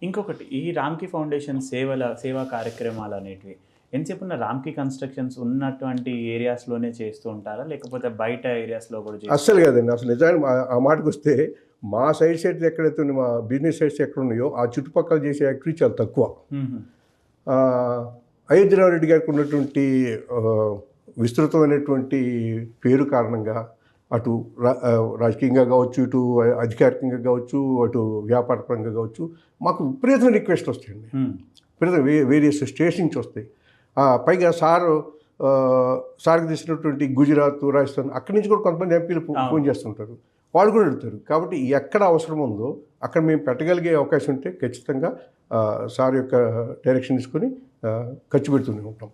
ఇంకొకటి ఈ రామ్‌కి ఫౌండేషన్ సేవా కార్యక్రమాలనేటివి ఎంతసేపున్న రామ్‌కి కన్‌స్ట్రక్షన్స్ ఉన్నటువంటి ఏరియాస్‌లోనే చేస్తూ ఉంటారా? లేకపోతే బయట ఏరియాస్‌లో కూడా అస్సలు కాదండి. అసలు నిజానికి ఆ మాటకొస్తే మా సైట్స్ ఎక్కడైతే ఉన్నాయో, మా బిజినెస్ సైట్స్ ఎక్కడున్నాయో ఆ చుట్టుపక్కల చేసే యాక్టివిటీ చాలా తక్కువ. హుహు. అయోధ్యరావు రెడ్డి గారికి ఉన్నటువంటి విస్తృతమైనటువంటి పేరు కారణంగా అటు రాజకీయంగా కావచ్చు, ఇటు అధికారికంగా కావచ్చు, అటు వ్యాపారపరంగా కావచ్చు, మాకు విపరీతమైన రిక్వెస్ట్లు వస్తాయండి. విపరీతం వేరియస్ స్టేట్స్ నుంచి వస్తాయి. పైగా సార్కి తీసినటువంటి గుజరాత్, రాజస్థాన్ అక్కడి నుంచి కూడా కొంతమంది ఎంపీలు ఫోన్ చేస్తుంటారు. వాళ్ళు కూడా అడుగుతారు. కాబట్టి ఎక్కడ అవసరం ఉందో అక్కడ మేము పెట్టగలిగే అవకాశం ఉంటే ఖచ్చితంగా సార్ యొక్క డైరెక్షన్ తీసుకొని ఖర్చు పెడుతూనే ఉంటాం.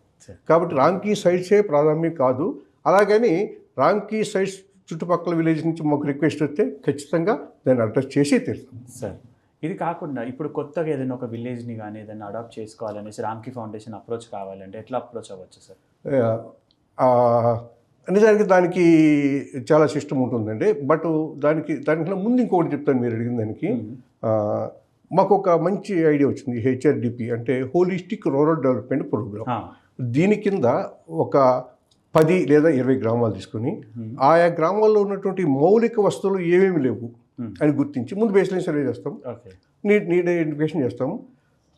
కాబట్టి రామ్‌కి సైట్సే ప్రాధాన్యం కాదు. అలాగని రామ్‌కి సైట్స్ చుట్టుపక్కల విలేజ్ నుంచి మాకు రిక్వెస్ట్ వస్తే ఖచ్చితంగా దాన్ని అడ్రస్ చేసి తీరుతాం. సార్ ఇది కాకుండా ఇప్పుడు కొత్తగా ఏదైనా ఒక విలేజ్‌ని గానీ ఏదైనా అడాప్ట్ చేసుకోవాలనేసి రామ్‌కి ఫౌండేషన్ అప్రోచ్ కావాలంటే ఎట్లా అప్రోచ్ అవ్వచ్చు సార్? నిజానికి దానికి చాలా సిస్టమ్ ఉంటుందండి. బట్ దానికన్నా ముందు ఇంకొకటి చెప్తాను మీరు అడిగిన దానికి. మాకు ఒక మంచి ఐడియా వచ్చింది. హెచ్ఆర్డిపి అంటే హోలిస్టిక్ రూరల్ డెవలప్మెంట్ ప్రోగ్రామ్. దీని కింద ఒక 10 లేదా 20 గ్రామాలు తీసుకొని ఆయా గ్రామాల్లో ఉన్నటువంటి మౌలిక వస్తువులు ఏమేమి లేవు అని గుర్తించి ముందు బేస్లైన్ సర్వే చేస్తాం, నీడ్ ఐడెంటిఫికేషన్ చేస్తాం.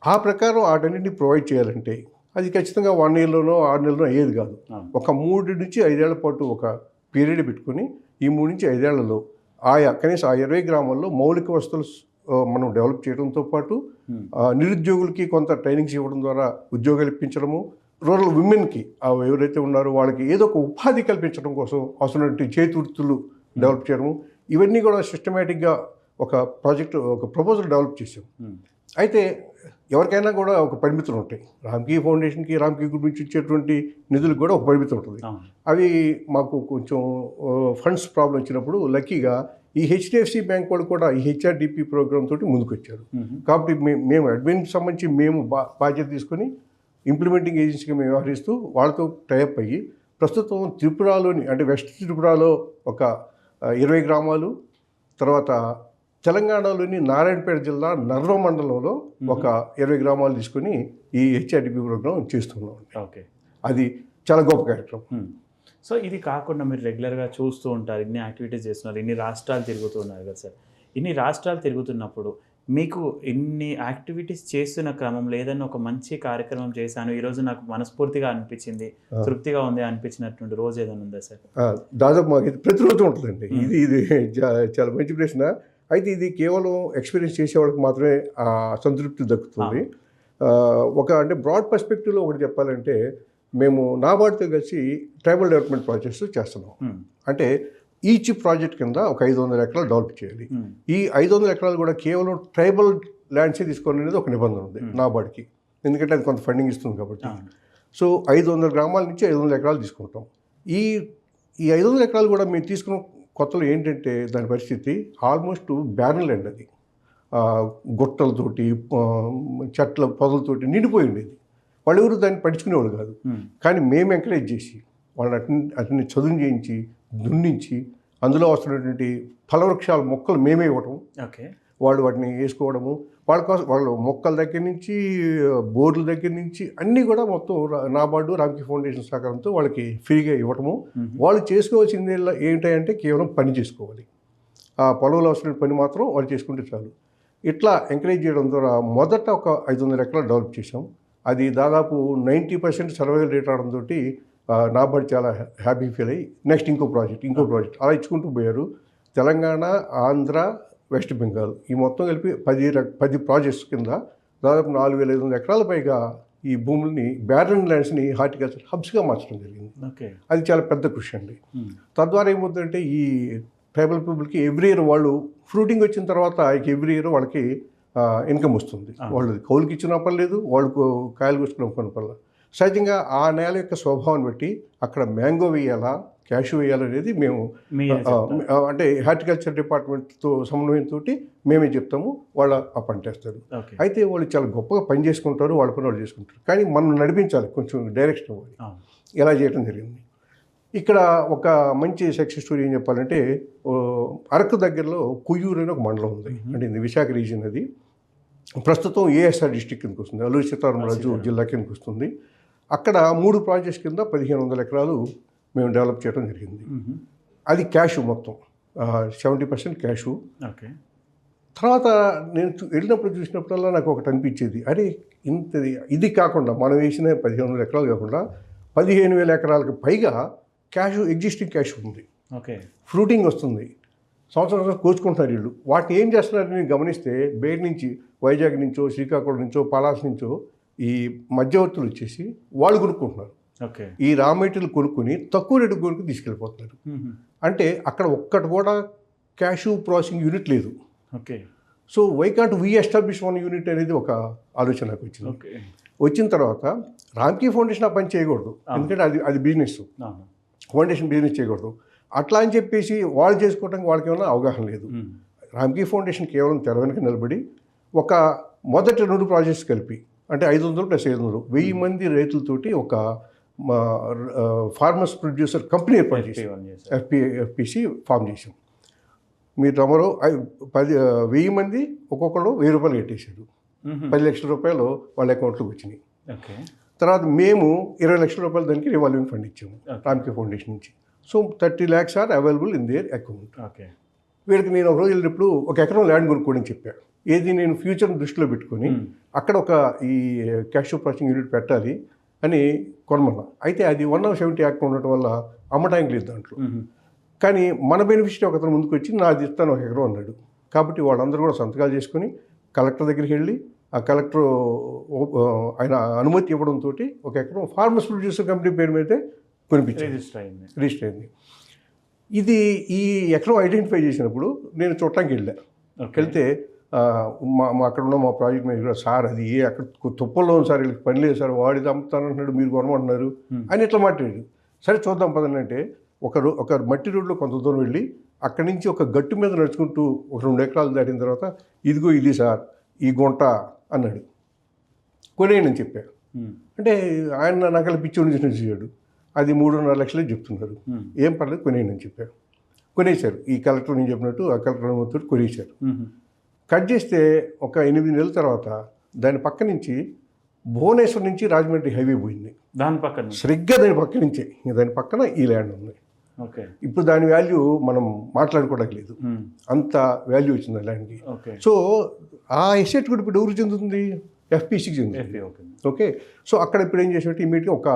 ఆ ప్రకారం వాటన్నింటినీ ప్రొవైడ్ చేయాలంటే అది ఖచ్చితంగా 1 ఇయర్లోనో 6 నెలలోనో అయ్యేది కాదు. ఒక 3 నుంచి 5 ఏళ్ల పాటు ఒక పీరియడ్ పెట్టుకొని ఈ 3 నుంచి 5 ఏళ్లలో కనీసం ఆ 20 గ్రామాల్లో మౌలిక వస్తువులు మనం డెవలప్ చేయడంతో పాటు నిరుద్యోగులకి కొంత ట్రైనింగ్స్ ఇవ్వడం ద్వారా ఉద్యోగాలు ఇప్పించడము, రూరల్ విమెన్కి ఎవరైతే ఉన్నారో వాళ్ళకి ఏదో ఒక ఉపాధి కల్పించడం కోసం అవసరమైన చేతి వృత్తులు డెవలప్ చేయడము, ఇవన్నీ కూడా సిస్టమేటిక్గా ఒక ప్రపోజల్ డెవలప్ చేసాం. అయితే ఎవరికైనా కూడా ఒక పరిమితులు ఉంటాయి. రామ్‌కి ఫౌండేషన్కి, రామ్‌కి గ్రూప్ నుంచి ఇచ్చేటువంటి నిధులకు కూడా ఒక పరిమితి ఉంటుంది. అవి మాకు కొంచెం ఫండ్స్ ప్రాబ్లం వచ్చినప్పుడు లక్కీగా ఈ హెచ్డిఎఫ్సి బ్యాంక్ వాళ్ళు కూడా ఈ హెచ్ఆర్డిపి ప్రోగ్రామ్ తోటి ముందుకు వచ్చారు. కాబట్టి మేము అడ్మిన్కి సంబంధించి మేము బాధ్యత తీసుకొని ఇంప్లిమెంటింగ్ ఏజెన్సీగా మేము వ్యవహరిస్తూ వాళ్ళతో టైఅప్ అయ్యి ప్రస్తుతం త్రిపురలోని అంటే వెస్ట్ త్రిపురలో ఒక 20 గ్రామాలు, తర్వాత తెలంగాణలోని నారాయణపేట జిల్లా నర్వ మండలంలో ఒక 20 గ్రామాలు తీసుకొని ఈ హెచ్ఆర్డిపి ప్రోగ్రాం చేస్తున్నాం. ఓకే, అది చాలా గొప్ప కార్యక్రమం. సో ఇది కాకుండా మీరు రెగ్యులర్గా చూస్తూ ఉంటారు, ఇన్ని యాక్టివిటీస్ చేస్తున్నారు, ఇన్ని రాష్ట్రాలు తిరుగుతున్నారు కదా సార్. ఇన్ని రాష్ట్రాలు తిరుగుతున్నప్పుడు మీకు ఇన్ని యాక్టివిటీస్ చేస్తున్న క్రమంలో ఏదైనా ఒక మంచి కార్యక్రమం చేశాను, ఈరోజు నాకు మనస్ఫూర్తిగా అనిపించింది, తృప్తిగా ఉంది అనిపించినటువంటి రోజు ఏదైనా ఉందా సార్? దాదాపు మాకు ఇది ప్రతిరోజు ఉంటుందండి. ఇది చాలా మంచి ప్రశ్న. అయితే ఇది కేవలం ఎక్స్పీరియన్స్ చేసే వాళ్ళకి మాత్రమే సంతృప్తి దక్కుతుంది. అంటే బ్రాడ్ పర్స్పెక్టివ్లో ఒకటి చెప్పాలంటే, మేము నాబార్డ్తో కలిసి ట్రైబల్ డెవలప్మెంట్ ప్రాజెక్ట్స్ చేస్తున్నాం. అంటే ఈచ్ ప్రాజెక్ట్ కింద ఒక 500 ఎకరాలు డెవలప్ చేయాలి. ఈ 500 ఎకరాలు కూడా కేవలం ట్రైబల్ ల్యాండ్సే తీసుకోవాలి అనేది ఒక నిబంధన ఉంది నాబార్డ్కి, ఎందుకంటే అది కొంత ఫండింగ్ ఇస్తుంది కాబట్టి. సో 500 గ్రామాల నుంచి 500 ఎకరాలు తీసుకుంటాం. ఈ 500 ఎకరాలు కూడా మేము తీసుకున్న కొత్తలో ఏంటంటే దాని పరిస్థితి ఆల్మోస్ట్ బ్యారన్ ల్యాండ్. అది గుట్టలతోటి చెట్ల పొదలతోటి నిండిపోయి ఉండేది. వాళ్ళు ఎవరు దాన్ని పట్టించుకునేవాళ్ళు కాదు. కానీ మేము ఎంకరేజ్ చేసి వాళ్ళని అట్ని చదువు చేయించి దున్నించి అందులో వస్తున్నటువంటి ఫలవృక్షాల మొక్కలు మేమే ఇవ్వటం, వాళ్ళు వాటిని వేసుకోవడము, వాళ్ళ కోసం వాళ్ళు మొక్కల దగ్గర నుంచి బోర్ల దగ్గర నుంచి అన్నీ కూడా మొత్తం నాబార్డు, రామ్‌కి ఫౌండేషన్ సహకారంతో వాళ్ళకి ఫ్రీగా ఇవ్వటము. వాళ్ళు చేసుకోవాల్సింది ఏంటంటే కేవలం పని చేసుకోవాలి, ఆ పొలంలో అవసరమైన పని మాత్రం వాళ్ళు చేసుకుంటే చాలు. ఇట్లా ఎంకరేజ్ చేయడం ద్వారా మొదట ఒక 500 ఎకరాలు డెవలప్ చేసాం. అది దాదాపు 90% సర్వైవల్ రేట్ అవడంతో నాబార్డు చాలా హ్యాపీ ఫీల్ అయ్యి నెక్స్ట్ ఇంకో ప్రాజెక్ట్ అలా ఇచ్చుకుంటూ పోయారు. తెలంగాణ, ఆంధ్ర, వెస్ట్ బెంగాల్ ఈ మొత్తం కలిపి 10 ప్రాజెక్ట్స్ కింద దాదాపు 4500 ఎకరాల పైగా ఈ భూముల్ని బ్యారన్ ల్యాండ్స్ని హార్టికల్చర్ హబ్స్గా మార్చడం జరిగింది. అది చాలా పెద్ద కృషి అండి. తద్వారా ఏమవుతుందంటే ఈ ట్రైబల్ పీపుల్కి ఎవ్రీ ఇయర్ వాళ్ళు ఫ్రూటింగ్ వచ్చిన తర్వాత ఎవ్రీ ఇయర్ వాళ్ళకి ఇన్కమ్ వస్తుంది. వాళ్ళు కౌలుకి ఇచ్చిన పర్లేదు, వాళ్ళకు కాయలు కూర్చుకున్న పర్లేదు. సహజంగా ఆ నేల యొక్క స్వభావాన్ని బట్టి అక్కడ మ్యాంగో వేయాలా, క్యాషు వేయాలనేది మేము అంటే హార్టికల్చర్ డిపార్ట్మెంట్తో సమన్వయంతో మేమే చెప్తాము, వాళ్ళు ఆ పంట వేస్తారు. అయితే వాళ్ళు చాలా గొప్పగా పని చేసుకుంటారు, వాళ్ళ పని వాళ్ళు చేసుకుంటారు. కానీ మనం నడిపించాలి, కొంచెం డైరెక్షన్ ఇవ్వాలి. ఎలా చేయడం జరిగింది. ఇక్కడ ఒక మంచి సక్సెస్ స్టోరీ ఏం చెప్పాలంటే, అరకు దగ్గరలో కుయ్యూరు అని ఒక మండలం ఉంది. అంటే ఇది విశాఖ రీజియన్. అది ప్రస్తుతం ఏఎస్ఆర్ డిస్టిక్ కిందకి వస్తుంది, అల్లూరి సీతారామరాజు జిల్లా కిందకి వస్తుంది. అక్కడ 3 ప్రాజెక్ట్స్ కింద 1500 ఎకరాలు మేము డెవలప్ చేయడం జరిగింది. అది క్యాష్ మొత్తం 70% క్యాషు. ఓకే. తర్వాత నేను వెళ్ళినప్పుడు చూసినప్పుడల్లా నాకు ఒకటి అనిపించేది, అరే ఇది కాకుండా మనం వేసిన 1500 ఎకరాలు కాకుండా 15,000 ఎకరాలకు పైగా క్యాష్, ఎగ్జిస్టింగ్ క్యాష్ ఉంది. ఓకే. ఫ్రూటింగ్ వస్తుంది, సంవత్సరం కోసుకుంటున్నారు వీళ్ళు. వాటిని ఏం చేస్తున్నారని నేను గమనిస్తే బయట నుంచి వైజాగ్ నుంచో, శ్రీకాకుళం నుంచో, పలాస్ నుంచో ఈ మధ్యవర్తులు వచ్చేసి వాళ్ళు కొనుక్కుంటున్నారు. ఓకే. ఈ రా మెటీరియల్ కొనుక్కొని తక్కువ రేటు కొనుక్కు తీసుకెళ్ళిపోతున్నారు. అంటే అక్కడ ఒక్కటి కూడా క్యాష్ ప్రాసెసింగ్ యూనిట్ లేదు. Okay. So why can't we establish 1 unit అనేది ఒక ఆలోచన నాకు వచ్చింది. ఓకే. వచ్చిన తర్వాత రామ్కీ ఫౌండేషన్ ఆ పని చేయకూడదు, ఎందుకంటే అది బిజినెస్, ఫౌండేషన్ బిజినెస్ చేయకూడదు. అట్లా అని చెప్పేసి వాళ్ళు చేసుకోవడానికి వాళ్ళకి ఏమైనా అవగాహన లేదు. రామ్కీ ఫౌండేషన్ కేవలం తెర వెనుక నిలబడి ఒక మొదటి 2 ప్రాజెక్ట్స్ కలిపి, అంటే 500 + 500 1000 మంది రైతులతోటి ఒక ఫార్మర్స్ ప్రొడ్యూసర్ కంపెనీ ఏర్పాటు చేసాం. ఎఫ్పిసి ఫామ్ చేసాం. మీరు నమ్మరు, 1000 మంది ఒక్కొక్కరు 1000 రూపాయలు కట్టేశారు. 10 లక్షల రూపాయలు వాళ్ళ అకౌంట్లోకి వచ్చినాయి. ఓకే. తర్వాత మేము 20 లక్షల రూపాయలు దానికి రివాల్వింగ్ ఫండ్ ఇచ్చాము రామ్కీ ఫౌండేషన్ నుంచి. So 30 lakhs are available in their account. Okay. వీళ్ళకి నేను ఒక రోజు వెళ్ళినప్పుడు 1 ఎకరం ల్యాండ్ కొనుక్కోని చెప్పాను. ఏది నేను ఫ్యూచర్ని దృష్టిలో పెట్టుకొని అక్కడ ఒక ఈ క్యాష్ ప్రాసెసింగ్ యూనిట్ పెట్టాలి అని కొనమన్నా. అయితే అది 170 యాక్ట్ ఉండటం వల్ల అమ్మటానికి లేదు దాంట్లో. కానీ మన బెనిఫిషరీ ఒకతను ముందుకు వచ్చి నాది ఇస్తాను 1 ఎకరం అన్నాడు. కాబట్టి వాళ్ళందరూ కూడా సంతకాలు చేసుకొని కలెక్టర్ దగ్గరికి వెళ్ళి ఆ కలెక్టర్ ఆయన అనుమతి ఇవ్వడంతో 1 ఎకరం ఫార్మర్స్ ప్రొడ్యూసర్ కంపెనీ పేరు మీదే కొనిపించారు, రిజిస్టర్ అయింది. ఇది ఈ ఎకరం ఐడెంటిఫై చేసినప్పుడు నేను చూడటానికి వెళ్తే మా అక్కడ ఉన్న మా ప్రాజెక్ట్ మేనేజర్, సార్ అది అక్కడ తుప్పల్లో ఉంది సార్, వీళ్ళకి పని లేదు సార్, వాడిది అమ్ముతానంటున్నాడు, మీరు కొనమంటున్నారు అని ఇట్లా మాట్లాడాడు. సరే చూద్దాం పదండి అంటే ఒక మట్టి రోడ్లో కొంత దూరం వెళ్ళి అక్కడి నుంచి ఒక గట్టు మీద నడుచుకుంటూ ఒక 2 ఎకరాలు దాటిన తర్వాత ఇదిగో ఇది సార్ ఈ గుంట అన్నాడు. కొనేయండి అని చెప్పాను. అంటే ఆయన నాకు పిచ్చోడిని చూసాడు. అది 3.5 లక్షలే చెప్తున్నారు. ఏం పర్లేదు కొనేయండి అని చెప్పారు. కొనేశారు. ఈ కలెక్టర్ నేను చెప్పినట్టు ఆ కలెక్టర్ అనుమతితో కొనేశారు. కట్ చేస్తే ఒక 8 నెలల తర్వాత దాని పక్క నుంచి భువనేశ్వర్ నుంచి రాజమండ్రి హైవే పోయింది. దాని పక్కన సరిగ్గా దాని పక్క నుంచే, దాని పక్కన ఈ ల్యాండ్ ఉంది. ఓకే. ఇప్పుడు దాని వాల్యూ మనం మాట్లాడుకోవడానికి లేదు, అంత వాల్యూ వచ్చింది ఆ ల్యాండ్కి. సో ఆ ఎసెట్ కూడా ఇప్పుడు ఎవరు చెందుతుంది? ఎఫ్పిసికి చెందుతుంది. ఓకే. సో అక్కడ ఇప్పుడు ఏం చేసినట్టు ఇమీడియట్గా ఒక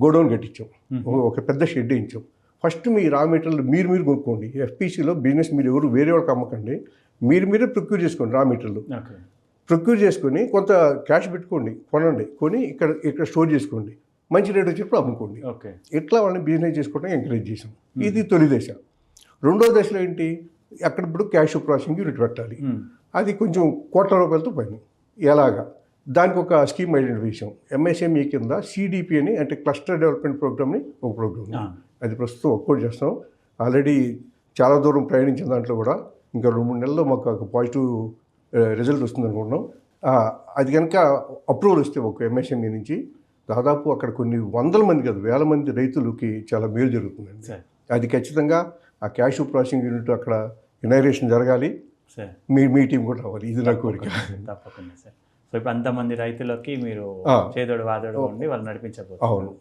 గోడౌన్ కట్టించాం, ఒక పెద్ద షెడ్ వేయించాం. ఫస్ట్ మీ రా మెటీరియల్ మీరు కొనుక్కోండి. ఎఫ్పిసిలో బిజినెస్ మీరు ఎవరు వేరే వాళ్ళకి అమ్మకండి, మీరే ప్రొక్యూర్ చేసుకోండి. రా మెటీరియల్ ప్రొక్యూర్ చేసుకొని కొంత క్యాష్ పెట్టుకోండి, కొనండి, కొని ఇక్కడ స్టోర్ చేసుకోండి, మంచి రేట్ వచ్చేప్పుడు అమ్ముకోండి. ఇట్లా వాళ్ళని బిజినెస్ చేసుకోవడానికి ఎంకరేజ్ చేసాం. ఇది తొలి దశ. రెండో దశలో ఏంటి, అక్కడ ఇప్పుడు క్యాష్ ప్రాసెసింగ్ యూనిట్ పెట్టాలి. అది కొంచెం కోట్ల రూపాయలతో పని. ఎలాగా దానికి ఒక స్కీమ్ ఐడెంటిఫై చేసాం. ఎంఎస్ఎంఈ కింద సిడిపి అని, అంటే క్లస్టర్ డెవలప్మెంట్ ప్రోగ్రామ్ని ఒక ప్రోగ్రామ్, అది ప్రస్తుతం ఒక్కటి చేస్తాం. ఆల్రెడీ చాలా దూరం ప్రయాణించిన దాంట్లో కూడా ఇంకా 2-3 నెలల్లో మాకు ఒక పాజిటివ్ రిజల్ట్ వస్తుంది అనుకుంటున్నాం. అది కనుక అప్రూవల్ వస్తే ఒక ఎంఎస్ఎంఈ నుంచి దాదాపు అక్కడ కొన్ని 100 మంది కాదు 1000 మంది రైతులకి చాలా మేలు జరుగుతుందండి. అది ఖచ్చితంగా ఆ క్యాష్ ప్రాసెసింగ్ యూనిట్ అక్కడ ఇనాగ్రేషన్ జరగాలి. మీ టీం కూడా రావాలి, ఇది నా కోరిక. తప్పకుండా సార్. సో ఇప్పుడు అంతమంది రైతులకి మీరు చేదోడు వాదోడు ఉండి వాళ్ళు నడిపించబోతున్నారు. అవును.